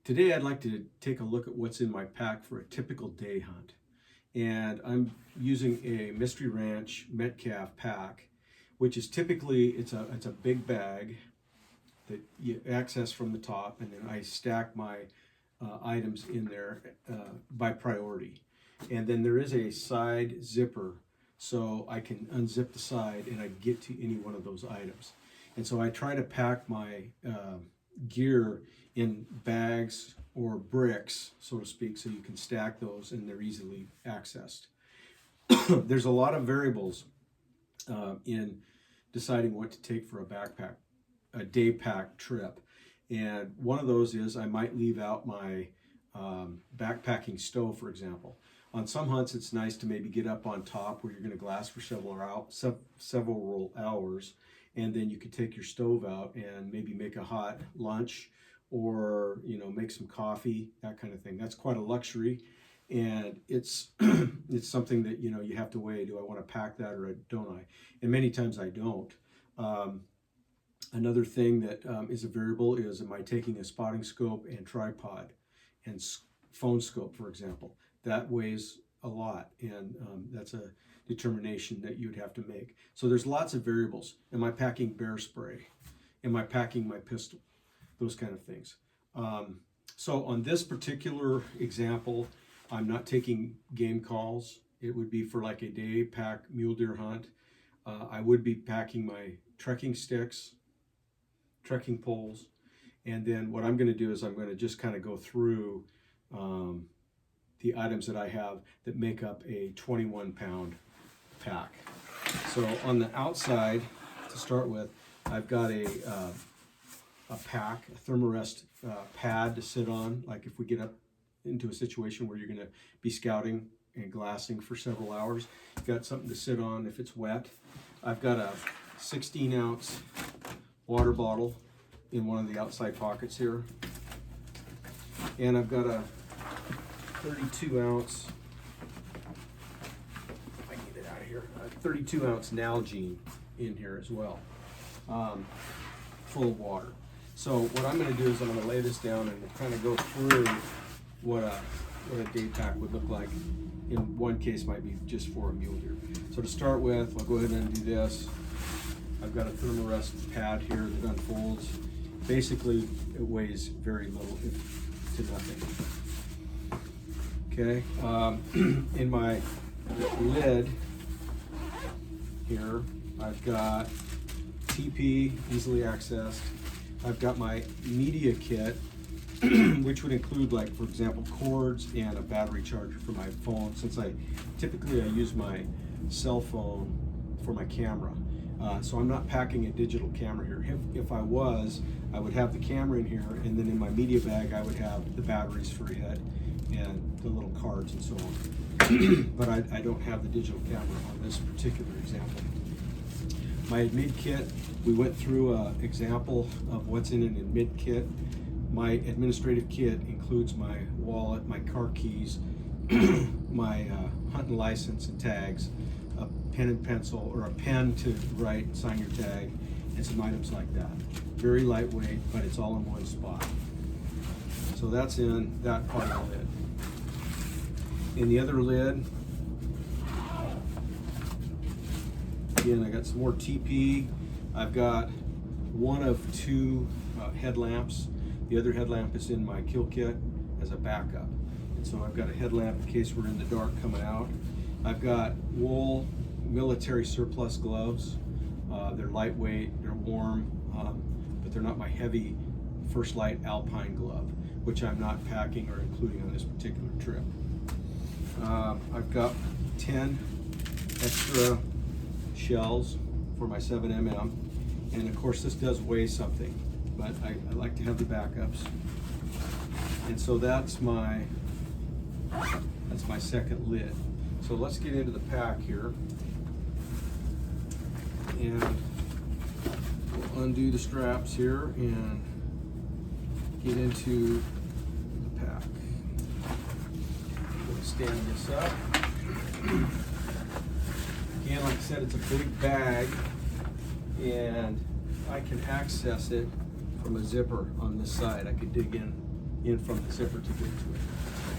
Today I'd like to take a look at what's in my pack for a typical day hunt. And I'm using a Mystery Ranch Metcalf pack, which is typically, it's a big bag that you access from the top, and then I stack my items in there by priority. And then there is a side zipper, so I can unzip the side and I get to any one of those items. And so I try to pack my gear in bags or bricks, so to speak, so you can stack those and they're easily accessed. There's a lot of variables in deciding what to take for a day pack trip. And one of those is I might leave out my backpacking stove, for example. On some hunts, it's nice to maybe get up on top where you're going to glass for several hours, and then you could take your stove out and maybe make a hot lunch, or make some coffee, that kind of thing. That's quite a luxury, and it's it's something that you have to weigh. Do I want to pack that or don't I? And many times I don't. Another thing that is a variable is, am I taking a spotting scope and tripod and phone scope, for example? That weighs a lot, and that's a determination that you'd have to make. So there's lots of variables. Am I packing bear spray? Am I packing my pistol? Those kind of things. So on this particular example, I'm not taking game calls. It would be for like a day pack mule deer hunt. I would be packing my trekking sticks, trekking poles, and then what I'm going to do is I'm going to just kind of go through the items that I have that make up a 21-pound pack. So on the outside, to start with, I've got a pack, a thermarest pad to sit on, like if we get up into a situation where you're going to be scouting and glassing for several hours. You've got something to sit on if it's wet. I've got a 16-ounce water bottle in one of the outside pockets here. And I've got a 32-ounce, if I can get it out of here, a 32-ounce Nalgene in here as well, full of water. So what I'm going to do is I'm going to lay this down and kind of go through what a day pack would look like. In one case might be just for a mule deer. So to start with, I'll go ahead and do this. I've got a thermarest pad here that unfolds. Basically, it weighs very little, to nothing. Okay, in my lid here, I've got TP, easily accessed. I've got my media kit, which would include, like, for example, cords and a battery charger for my phone, since I typically use my cell phone for my camera. So I'm not packing a digital camera here. If I was, I would have the camera in here, and then in my media bag I would have the batteries for it and the little cards and so on. But I don't have the digital camera on this particular example. My admit kit, we went through an example of what's in an admit kit. My administrative kit includes my wallet, my car keys, my hunting license and tags, a pen and pencil, or a pen to write and sign your tag, and some items like that. Very lightweight, but it's all in one spot. So that's in that part of the lid. In the other lid, again, I got some more TP. I've got one of two headlamps. The other headlamp is in my kill kit as a backup. And so I've got a headlamp in case we're in the dark coming out. I've got wool military surplus gloves. They're lightweight, they're warm, but they're not my heavy First Light Alpine glove, which I'm not packing or including on this particular trip. I've got 10 extra shells for my 7mm, and of course this does weigh something, but I like to have the backups. And so that's my second lid. So let's get into the pack here, and we'll undo the straps here and get into the pack. I'm going to stand this up. Again, like I said, it's a big bag, and I can access it from a zipper on this side. I could dig in in from the zipper to get to it.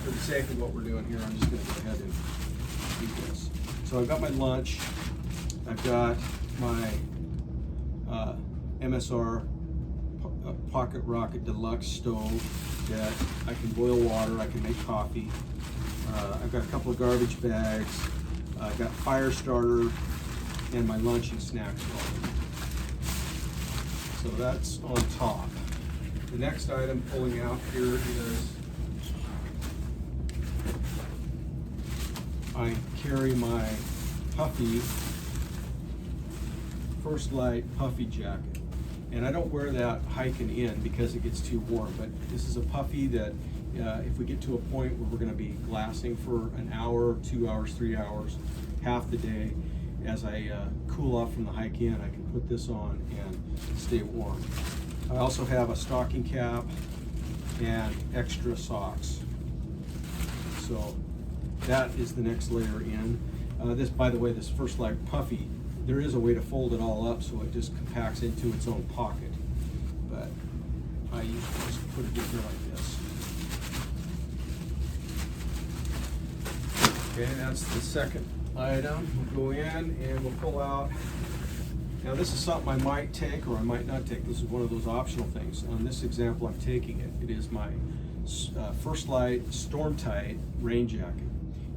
For the sake of what we're doing here, I'm just going to go ahead and do this. So I've got my lunch. I've got my MSR Pocket Rocket Deluxe stove that I can boil water, I can make coffee. I've got a couple of garbage bags. I've got fire starter and my lunch and snacks roll. So that's on top. The next item pulling out here is I carry my puffy First Light puffy jacket. And I don't wear that hiking in because it gets too warm, but this is a puffy that if we get to a point where we're going to be glassing for an hour, 2 hours, 3 hours, half the day, as I cool off from the hike in, I can put this on and stay warm. I also have a stocking cap and extra socks. So that is the next layer in. This, by the way, this First Light puffy, there is a way to fold it all up so it just compacts into its own pocket. But I usually just put it in here like this. Okay, that's the second item. We'll go in and we'll pull out. Now this is something I might take or I might not take. This is one of those optional things. On this example, I'm taking it. It is my First Light Storm Tight rain jacket.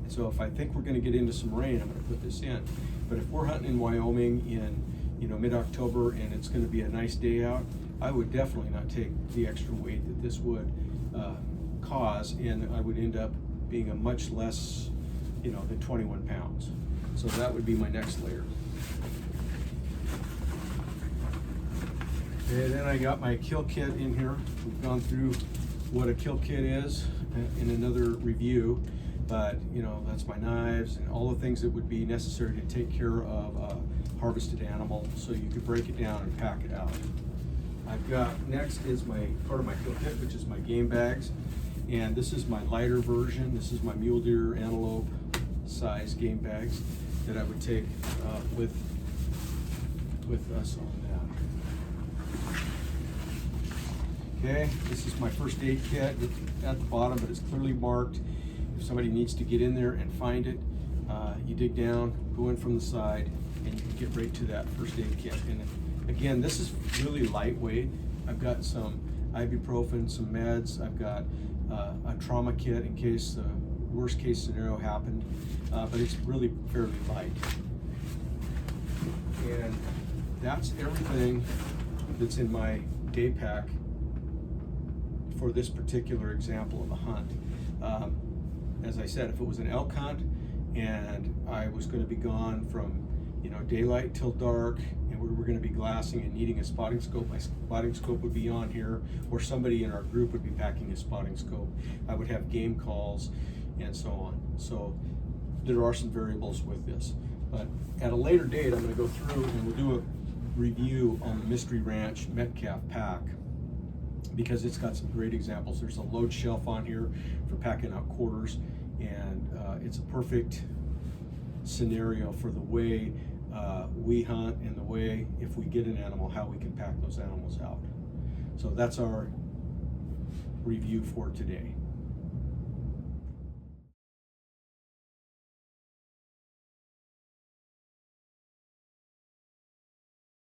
So if I think we're going to get into some rain, I'm going to put this in. But if we're hunting in Wyoming in mid-October and it's going to be a nice day out, I would definitely not take the extra weight that this would cause, and I would end up being a much less, than 21 pounds. So that would be my next layer. And then I got my kill kit in here. We've gone through what a kill kit is in another review. But that's my knives and all the things that would be necessary to take care of a harvested animal, so you could break it down and pack it out. I've got, next is my part of my kill kit, which is my game bags, and this is my lighter version. This is my mule deer antelope size game bags that I would take with us on that. Okay, this is my first aid kit at the bottom, but it's clearly marked. If somebody needs to get in there and find it, you dig down, go in from the side, and you can get right to that first aid kit. And again, this is really lightweight. I've got some ibuprofen, some meds. I've got a trauma kit in case the worst case scenario happened, but it's really fairly light. And that's everything that's in my day pack for this particular example of a hunt. As I said, if it was an elk hunt and I was going to be gone from daylight till dark, and we were going to be glassing and needing a spotting scope, my spotting scope would be on here, or somebody in our group would be packing a spotting scope. I would have game calls and so on. So there are some variables with this, but at a later date I'm going to go through and we'll do a review on the Mystery Ranch Metcalf pack, because it's got some great examples. There's a load shelf on here for packing out quarters, and it's a perfect scenario for the way we hunt and the way, if we get an animal, how we can pack those animals out. So that's our review for today.